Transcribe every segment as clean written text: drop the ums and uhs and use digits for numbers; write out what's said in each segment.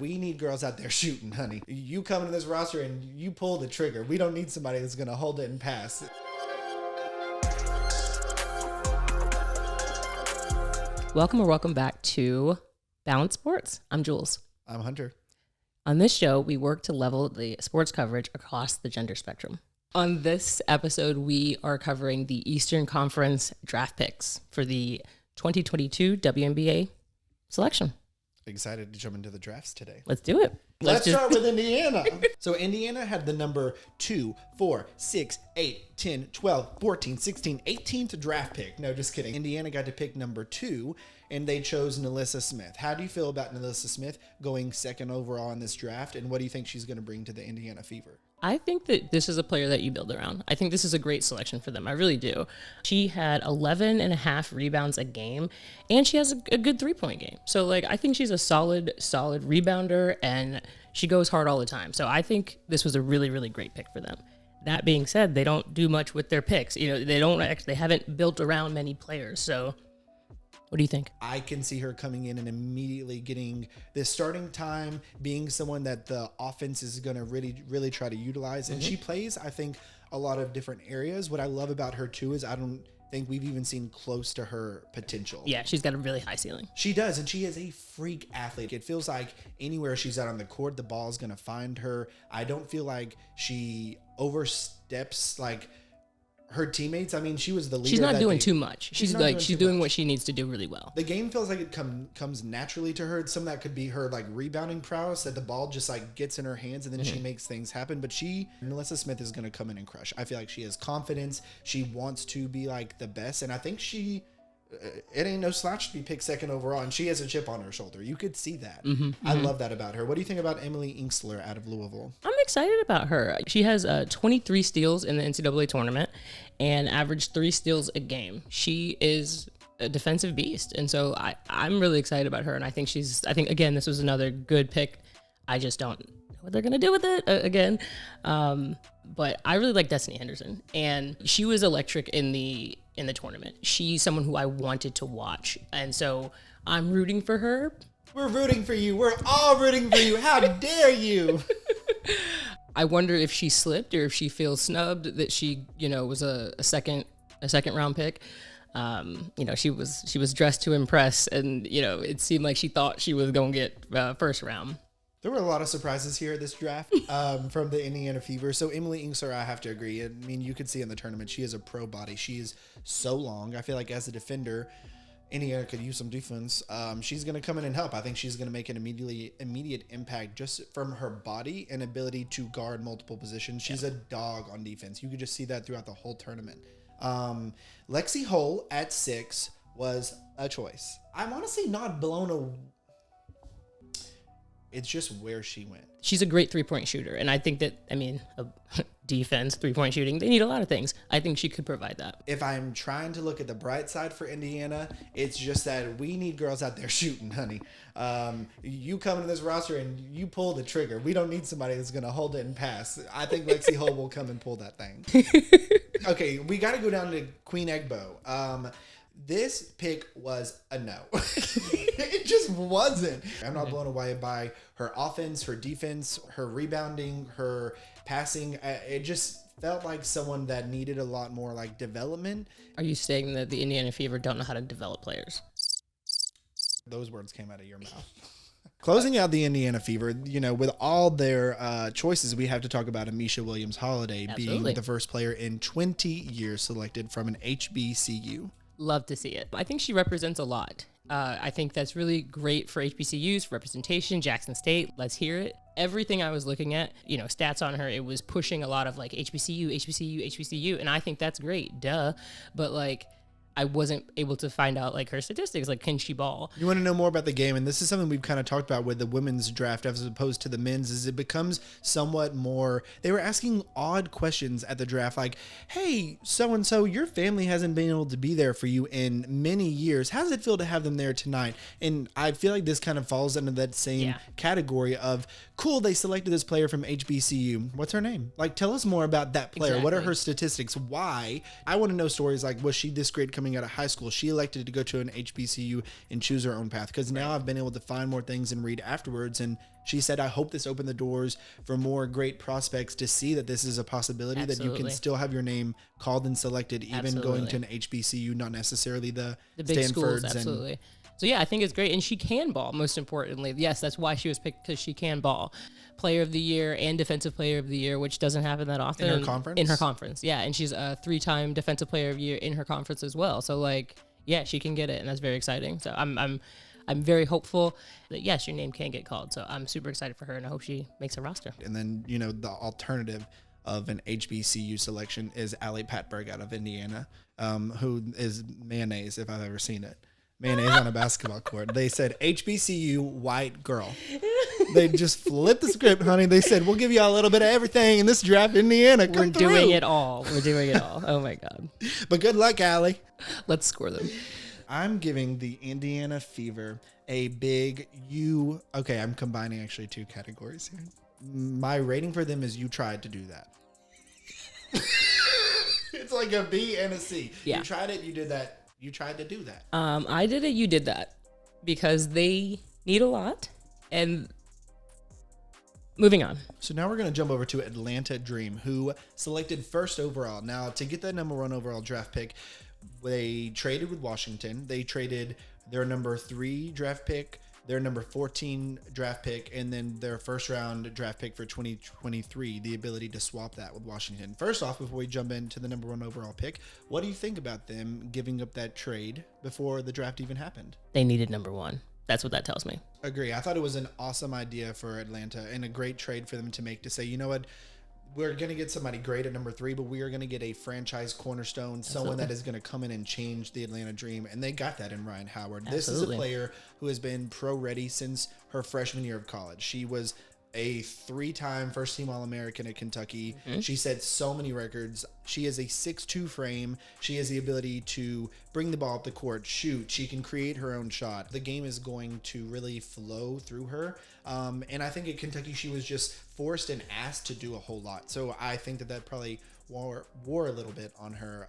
that we need girls out there shooting, honey. You come into this roster and you pull the trigger. We don't need somebody that's going to hold it and pass. Welcome back to Balance Sports. I'm Jewelz. I'm Hunter. On this show, we work to level the sports coverage across the gender spectrum. On this episode, we are covering the Eastern Conference draft picks for the 2022 WNBA selection. Excited to jump into the drafts today. Let's do it. Let's start with Indiana. So Indiana had the number 2, 4, 6, 8, 10, 12, 14, 16, 18th draft pick. No, just kidding. Indiana got to pick number 2, and they chose NaLyssa Smith. How do you feel about NaLyssa Smith going second overall in this draft, and what do you think she's going to bring to the Indiana Fever? I think that this is a player that you build around. I think this is a great selection for them. I really do. She had 11.5 rebounds a game, and she has a good three-point game. So, I think she's a solid rebounder, and she goes hard all the time. So I think this was a really, really great pick for them. That being said, they don't do much with their picks. They haven't built around many players. So what do you think? I can see her coming in and immediately getting this starting time, being someone that the offense is going to really, really try to utilize. And she plays, I think, a lot of different areas. What I love about her, too, is I don't think we've even seen close to her potential. Yeah, she's got a really high ceiling. She does, and she is a freak athlete. It feels like anywhere she's out on the court, the ball is going to find her. I don't feel like she oversteps, her teammates. I mean, she was the leader. She's not doing too much. She's doing what she needs to do really well. The game feels like it comes naturally to her. Some of that could be her rebounding prowess, that the ball just gets in her hands and then she makes things happen. But NaLyssa Smith is going to come in and crush. I feel like she has confidence. She wants to be the best, and I think it ain't no slouch to be picked second overall, and she has a chip on her shoulder. You could see that. I love that about her. What do you think about Emily Inkster out of Louisville? I'm excited about her. She has 23 steals in the NCAA tournament and averaged 3 steals a game. She is a defensive beast, and so I'm really excited about her, and I think again, this was another good pick. I just don't know what they're going to do with it again. But I really like Destiny Henderson, and she was electric in the tournament. She's someone who I wanted to watch, and so I'm rooting for her. We're rooting for you. We're all rooting for you. How dare you? I wonder if she slipped or if she feels snubbed that she, was a second round pick. She was dressed to impress, and it seemed like she thought she was going to get first round. There were a lot of surprises here at this draft from the Indiana Fever. So Emily Inkster, I have to agree. I mean, you could see in the tournament, she has a pro body. She is so long. I feel like as a defender, Indiana could use some defense. She's going to come in and help. I think she's going to make an immediate impact just from her body and ability to guard multiple positions. She's a dog on defense. You could just see that throughout the whole tournament. Lexi Hull at 6 was a choice. I'm honestly not blown away. It's just where she went. She's a great three-point shooter, and I think that, defense, three-point shooting, they need a lot of things. I think she could provide that. If I'm trying to look at the bright side for Indiana, it's just that we need girls out there shooting, honey. You come into this roster and you pull the trigger. We don't need somebody that's going to hold it and pass. I think Lexi Hull will come and pull that thing. Okay, we got to go down to Queen Egbo. This pick was a no. It just wasn't. I'm not blown away by her offense, her defense, her rebounding, her passing. It just felt like someone that needed a lot more development. Are you saying that the Indiana Fever don't know how to develop players? Those words came out of your mouth. Closing out the Indiana Fever, with all their choices, we have to talk about Amisha Williams-Holiday being the first player in 20 years selected from an HBCU. Love to see it. I think she represents a lot. I think that's really great for HBCUs, for representation. Jackson State, let's hear it. Everything I was looking at, stats on her, it was pushing a lot of HBCU, and I think that's great, duh. But I wasn't able to find out her statistics, can she ball? You want to know more about the game, and this is something we've kind of talked about with the women's draft as opposed to the men's, is it becomes somewhat more, they were asking odd questions at the draft, hey, so-and-so, your family hasn't been able to be there for you in many years. How does it feel to have them there tonight? And I feel like this kind of falls under that same category of, cool, they selected this player from HBCU. What's her name? Tell us more about that player. Exactly. What are her statistics? Why? I want to know stories was she this great coming coming out of high school. She elected to go to an HBCU and choose her own path, because now I've been able to find more things and read afterwards. And she said, I hope this opened the doors for more great prospects to see that this is a possibility, that you can still have your name called and selected, even going to an HBCU, not necessarily the big Stanfords. schools. Absolutely. So yeah, I think it's great. And she can ball, most importantly. Yes, that's why she was picked, because she can ball. Player of the Year and Defensive Player of the Year, which doesn't happen that often. In her conference? In her conference, yeah. And she's a 3-time Defensive Player of the Year in her conference as well. So like, yeah, she can get it, and that's very exciting. So I'm very hopeful that yes, your name can get called. So I'm super excited for her, and I hope she makes a roster. And then, you know, the alternative of an HBCU selection is Allie Patberg out of Indiana, who is mayonnaise if I've ever seen it. Mayonnaise on a basketball court. They said HBCU white girl. They just flipped the script, honey. They said, we'll give you a little bit of everything in this draft, Indiana. Come We're doing it all. We're doing it all. Oh my God. But good luck, Allie. Let's score them. I'm giving the Indiana Fever a big U. Okay, I'm combining actually 2 categories here. My rating for them is you tried to do that. It's like a B and a C. Yeah. You tried it, you did that. You tried to do that. I did it, you did that. Because they need a lot. And moving on. So now we're going to jump over to Atlanta Dream, who selected first overall. Now, to get that number 1 overall draft pick, they traded with Washington. They traded their number 3 draft pick, their number 14 draft pick, and then their first round draft pick for 2023, the ability to swap that with Washington. First off, before we jump into the number 1 overall pick, what do you think about them giving up that trade before the draft even happened? They needed number 1. That's what that tells me. Agree. I thought it was an awesome idea for Atlanta and a great trade for them to make, to say, you know what, we're going to get somebody great at number 3, but we are going to get a franchise cornerstone, someone that is going to come in and change the Atlanta Dream. And they got that in Ryan Howard. This is a player who has been pro ready since her freshman year of college. She was a 3-time first team All-American at Kentucky. She set so many records. She has a 6'2" frame. She has the ability to bring the ball up the court, shoot. She can create her own shot. The game is going to really flow through her. And I think at Kentucky, she was just forced and asked to do a whole lot. So I think that probably wore a little bit on her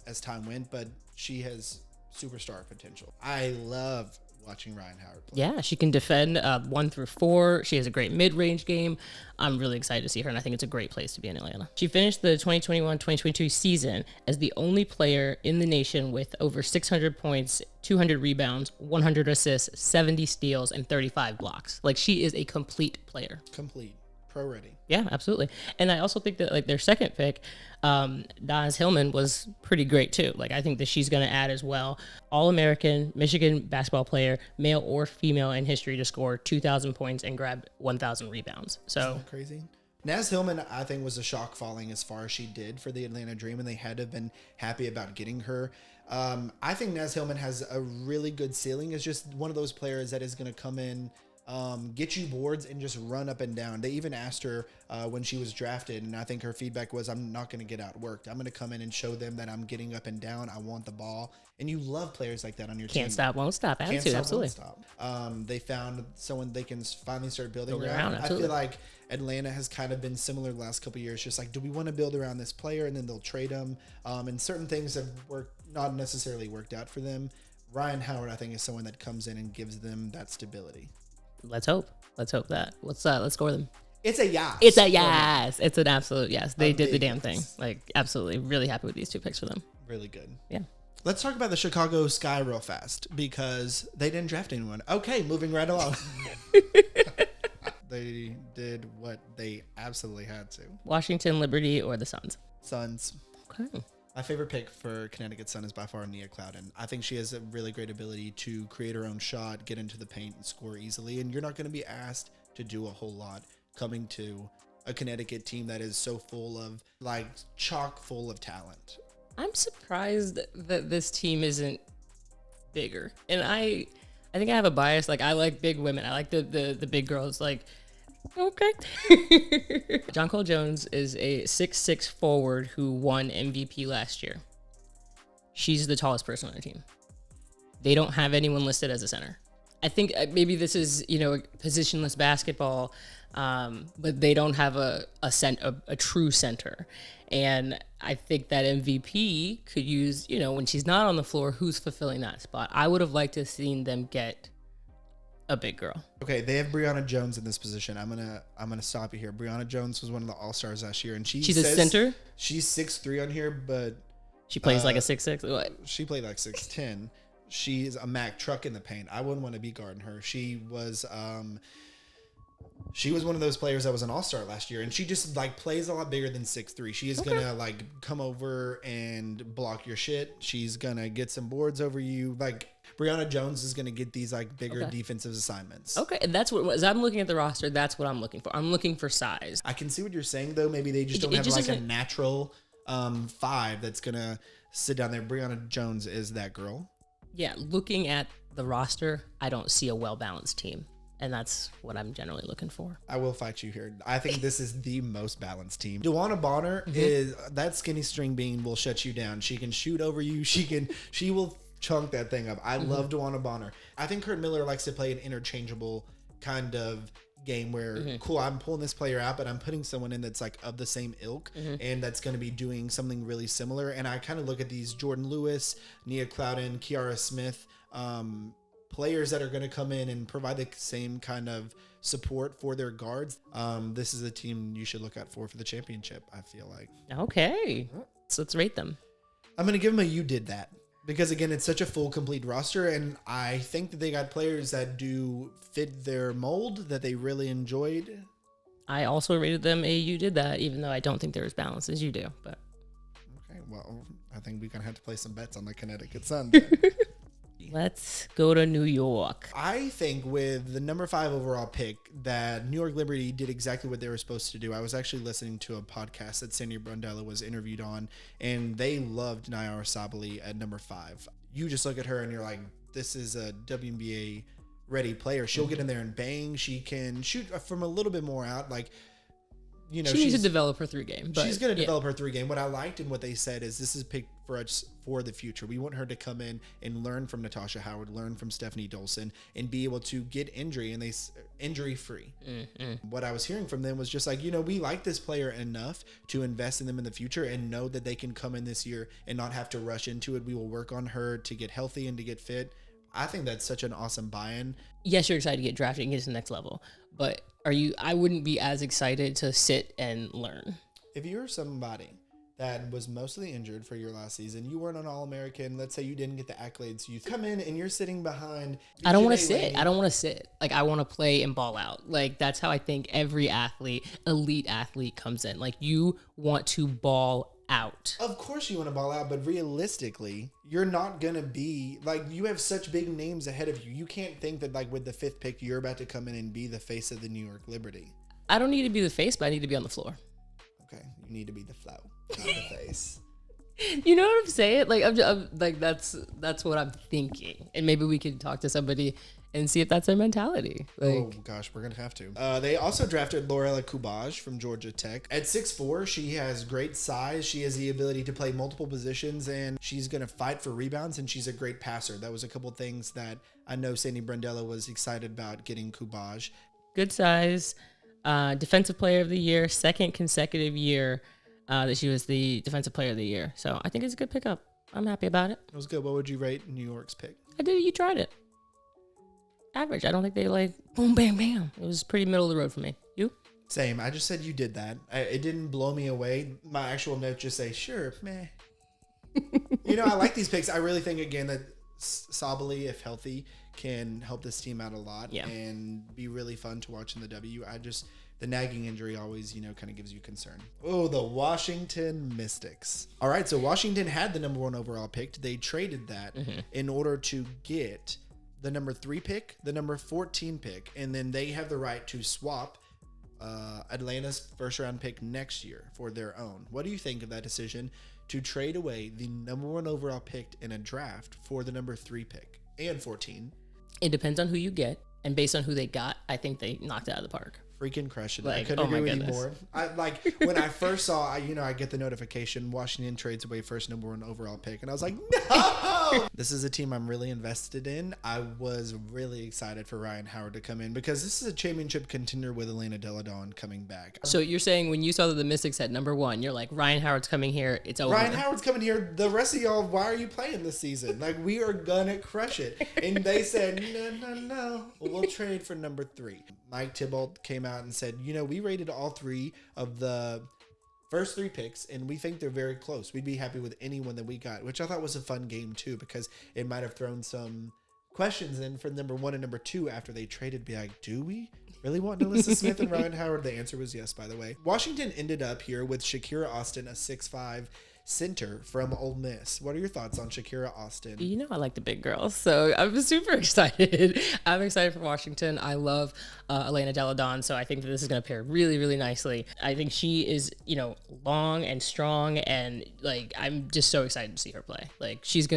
as time went, but she has superstar potential. I love watching Ryan Howard play. Yeah, she can defend 1 through 4. She has a great mid-range game. I'm really excited to see her, and I think it's a great place to be in Atlanta. She finished the 2021-2022 season as the only player in the nation with over 600 points, 200 rebounds, 100 assists, 70 steals, and 35 blocks. Like, she is a complete player. Complete. Pro ready. Yeah, absolutely. And I also think that like their second pick, Daz Hillman, was pretty great too. Like I think that she's going to add as well. All-American Michigan basketball player, male or female in history to score 2,000 points and grab 1,000 rebounds. So isn't that crazy? Naz Hillman, I think, was a shock falling as far as she did for the Atlanta Dream, and they had to have been happy about getting her. I think Naz Hillman has a really good ceiling. It's just one of those players that is going to come in, get you boards and just run up and down. They even asked her when she was drafted, and I think her feedback was, I'm not going to get outworked. I'm going to come in and show them that I'm getting up and down. I want the ball. And you love players like that on your team. Can't stop, won't stop. Attitude, absolutely. Won't stop. They found someone they can finally start building around. I feel like Atlanta has kind of been similar the last couple of years. Just like, do we want to build around this player? And then they'll trade him. And certain things have not necessarily worked out for them. Ryan Howard, I think, is someone that comes in and gives them that stability. Let's hope that. Let's score them. It's a yes. It's a yes. It's an absolute yes. They did the damn thing. Like, absolutely. Really happy with these 2 picks for them. Really good. Yeah. Let's talk about the Chicago Sky real fast because they didn't draft anyone. Okay, moving right along. They did what they absolutely had to. Washington, Liberty, or the Suns? Suns. Okay. My favorite pick for Connecticut Sun is by far Nia Clouden. I think she has a really great ability to create her own shot, get into the paint, and score easily. And you're not going to be asked to do a whole lot coming to a Connecticut team that is so full of, like, chock full of talent. I'm surprised that this team isn't bigger. And I think I have a bias. Like, I like big women. I like the big girls. Like, okay. John Cole Jones is a 6'6" forward who won MVP last year. She's the tallest person on their team. They don't have anyone listed as a center. I think maybe this is, positionless basketball, but they don't have a true center. And I think that MVP could use, when she's not on the floor, who's fulfilling that spot. I would have liked to have seen them get a big girl. Okay, they have Brianna Jones in this position. I'm gonna stop you here. Brianna Jones was one of the All-Stars last year, and she's a center. She's 6'3" on here, but she plays like a 6'6". What? She played like 6'10". She's a Mack truck in the paint. I wouldn't want to be guarding her. She was one of those players that was an all-star last year, and she just like plays a lot bigger than 6'3". She is gonna like come over and block your shit. She's gonna get some boards over you. Like Brianna Jones is gonna get these like bigger defensive assignments. Okay, and that's what, as I'm looking at the roster, that's what I'm looking for. I'm looking for size. I can see what you're saying though. Maybe they just don't have like a natural 5 that's gonna sit down there. Brianna Jones is that girl. Yeah, looking at the roster, I don't see a well-balanced team. And that's what I'm generally looking for. I will fight you here. I think this is the most balanced team. DeWanna Bonner is that skinny string bean will shut you down. She can shoot over you. She will chunk that thing up. I love DeWanna Bonner. I think Kurt Miller likes to play an interchangeable kind of game where cool, I'm pulling this player out, but I'm putting someone in that's like of the same ilk and that's going to be doing something really similar. And I kind of look at these Jordan Lewis, Nia Clouden, Kiara Smith, players that are going to come in and provide the same kind of support for their guards. This is a team you should look out for the championship, I feel like. Okay. So let's rate them. I'm going to give them a you did that. Because, again, it's such a full, complete roster, and I think that they got players that do fit their mold that they really enjoyed. I also rated them a you did that, even though I don't think they're as balanced as you do. But okay, well, I think we're going to have to play some bets on the Connecticut Sun. Let's go to New York. I think with the number 5 overall pick that New York Liberty did exactly what they were supposed to do. I was actually listening to a podcast that Sandy Brundella was interviewed on, and they loved Nayara Sabali at number 5. You just look at her and you're like, this is a WNBA ready player. She'll get in there and bang. She can shoot from a little bit more out. Like, she needs to develop her 3 game. She's going to develop her 3 game. What I liked and what they said is this is picked for us for the future. We want her to come in and learn from Natasha Howard, learn from Stephanie Dolson, and be able to get injury free. What I was hearing from them was just like, we like this player enough to invest in them in the future and know that they can come in this year and not have to rush into it. We will work on her to get healthy and to get fit. I think that's such an awesome buy-in. Yes, you're excited to get drafted and get to the next level, but I wouldn't be as excited to sit and learn. If you're somebody that was mostly injured for your last season, you weren't an All-American, let's say you didn't get the accolades, you come in and you're sitting behind. I don't want to sit. I don't want to sit. Like, I want to play and ball out. Like, that's how I think every elite athlete comes in. Like, you want to ball out. Of course you want to ball out, but realistically, you're not going to be, like, you have such big names ahead of you. You can't think that, like, with the 5th pick, you're about to come in and be the face of the New York Liberty. I don't need to be the face, but I need to be on the floor. Okay, you need to be the flow, not the face. You know what I'm saying? Like, I'm like, that's what I'm thinking. And maybe we could talk to somebody and see if that's their mentality. Like, oh gosh, we're gonna have to. They also drafted Lorella Kubaj from Georgia Tech. At 6'4", she has great size. She has the ability to play multiple positions, and she's gonna fight for rebounds. And she's a great passer. That was a couple things that I know Sandy Brundella was excited about getting Kubaj. Good size, defensive player of the year, 2nd consecutive year that she was the defensive player of the year. So I think it's a good pickup. I'm happy about it. It was good. What would you rate New York's pick? I did. You tried it. Average. I don't think they like boom, bam, bam. It was pretty middle of the road for me. You? Same. I just said you did that. It didn't blow me away. My actual notes just say, sure, meh. I like these picks. I really think, again, that Sabali, if healthy, can help this team out a lot and be really fun to watch in the W. The nagging injury always, kind of gives you concern. Oh, the Washington Mystics. All right, so Washington had the number 1 overall pick. They traded that in order to get the number 3 pick, the number 14 pick, and then they have the right to swap Atlanta's first-round pick next year for their own. What do you think of that decision to trade away the number 1 overall pick in a draft for the number 3 pick and 14? It depends on who you get, and based on who they got, I think they knocked it out of the park. Freaking crushing it. I couldn't agree with you more. When I first saw, I get the notification, Washington trades away first number 1 overall pick, and I was like, no! This is a team I'm really invested in. I was really excited for Ryan Howard to come in because this is a championship contender with Elena Delle Donne coming back. So you're saying when you saw that the Mystics at number 1, you're like, Ryan Howard's coming here. It's over. Ryan Howard's coming here. The rest of y'all, why are you playing this season? Like, we are gonna crush it. And they said, no. Well, we'll trade for number 3. Mike Tybalt came out and said, we rated all 3 of the first 3 picks, and we think they're very close. We'd be happy with anyone that we got, which I thought was a fun game too, because it might have thrown some questions in for number 1 and number 2 after they traded. Be like, do we really want Alyssa Smith and Ryan Howard? The answer was yes, by the way. Washington ended up here with Shakira Austin, a 6'5" center from Ole Miss. What are your thoughts on Shakira Austin? I like the big girls, so I'm super excited. I'm excited for Washington. I love Elena Delle Donne, so I think that this is going to pair really, really nicely. I think she is, long and strong, and I'm just so excited to see her play. She's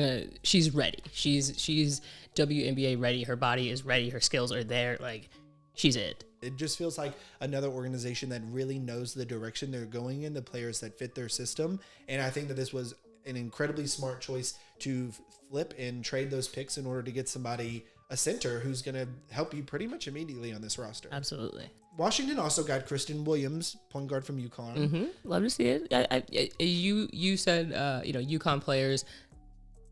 ready. She's WNBA ready. Her body is ready. Her skills are there. She's it. It just feels like another organization that really knows the direction they're going in, the players that fit their system. And I think that this was an incredibly smart choice to flip and trade those picks in order to get somebody, a center, who's going to help you pretty much immediately on this roster. Absolutely. Washington also got Kristen Williams, point guard from UConn. Mm-hmm. Love to see it. You said, UConn players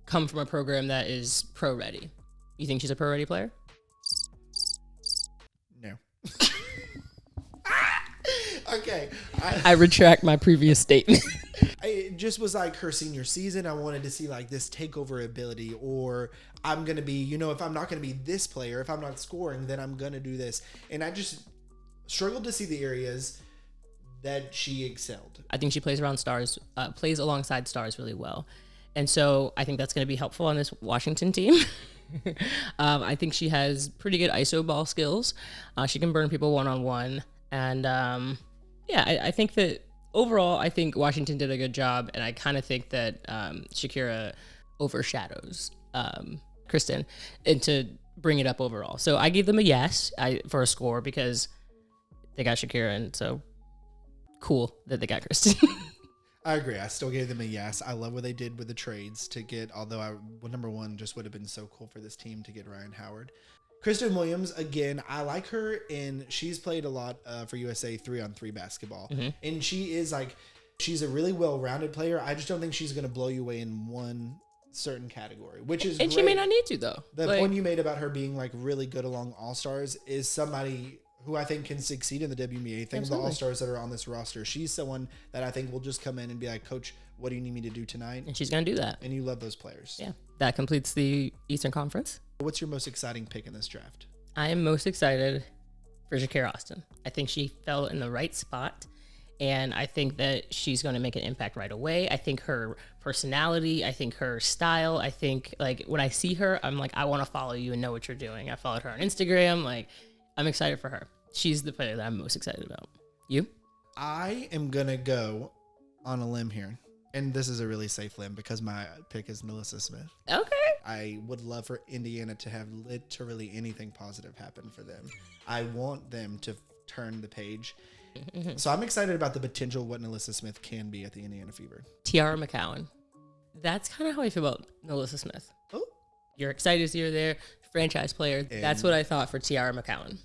come from a program that is pro-ready. You think she's a pro-ready player? No. Okay. I retract my previous statement. It just was like her senior season. I wanted to see this takeover ability, or I'm going to be, if I'm not going to be this player, if I'm not scoring, then I'm going to do this. And I just struggled to see the areas that she excelled. I think she plays alongside stars really well. And so I think that's going to be helpful on this Washington team. I think she has pretty good ISO ball skills. She can burn people one-on-one. And I think that overall, I think Washington did a good job. And I kind of think that Shakira overshadows Kristen, and to bring it up overall. So I gave them a yes for a score because they got Shakira, and so cool that they got Kristen. I agree. I still gave them a yes. I love what they did with the trades to get, although number 1 just would have been so cool for this team to get Ryan Howard. Kristen Williams, again, I like her, and she's played a lot for USA 3-on-3 basketball. Mm-hmm. And she is she's a really well-rounded player. I just don't think she's going to blow you away in one certain category, which is and great. She may not need to, though. The point you made about her being really good along All-Stars is somebody who I think can succeed in the WNBA. Think of the All-Stars that are on this roster. She's someone that I think will just come in and be like, Coach, what do you need me to do tonight? And she's going to do that. And you love those players. Yeah. That completes the Eastern Conference. What's your most exciting pick in this draft? I am most excited for Shakira Austin. I think she fell in the right spot, and I think that she's going to make an impact right away. I think her personality, I think her style, I think when I see her, I'm like, I want to follow you and know what you're doing. I followed her on Instagram. I'm excited for her. She's the player that I'm most excited about. You? I am going to go on a limb here. And this is a really safe limb because my pick is Alyssa Smith. Okay. I would love for Indiana to have literally anything positive happen for them. I want them to turn the page. Mm-hmm. So I'm excited about the potential of what Alyssa Smith can be at the Indiana Fever. Tiara McCowan. That's kind of how I feel about Alyssa Smith. Oh. You're excited to see her there. Franchise player. And that's what I thought for Tiara McCowan.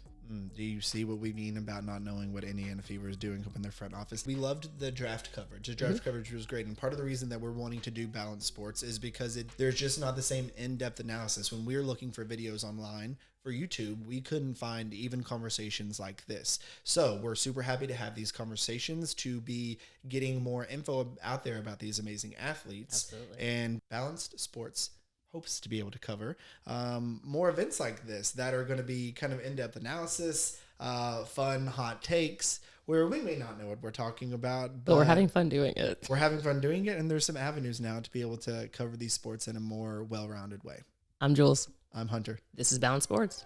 Do you see what we mean about not knowing what Indiana Fever is doing up in their front office? We loved the draft coverage. The draft coverage was great. And part of the reason that we're wanting to do balanced sports is because there's just not the same in-depth analysis. When we were looking for videos online for YouTube, we couldn't find even conversations like this. So we're super happy to have these conversations, to be getting more info out there about these amazing athletes. Absolutely. And balanced sports hopes to be able to cover more events like this that are going to be kind of in-depth analysis, fun, hot takes, where we may not know what we're talking about. But we're having fun doing it. We're having fun doing it, and there's some avenues now to be able to cover these sports in a more well-rounded way. I'm Jewelz. I'm Hunter. This is Balanced Sports.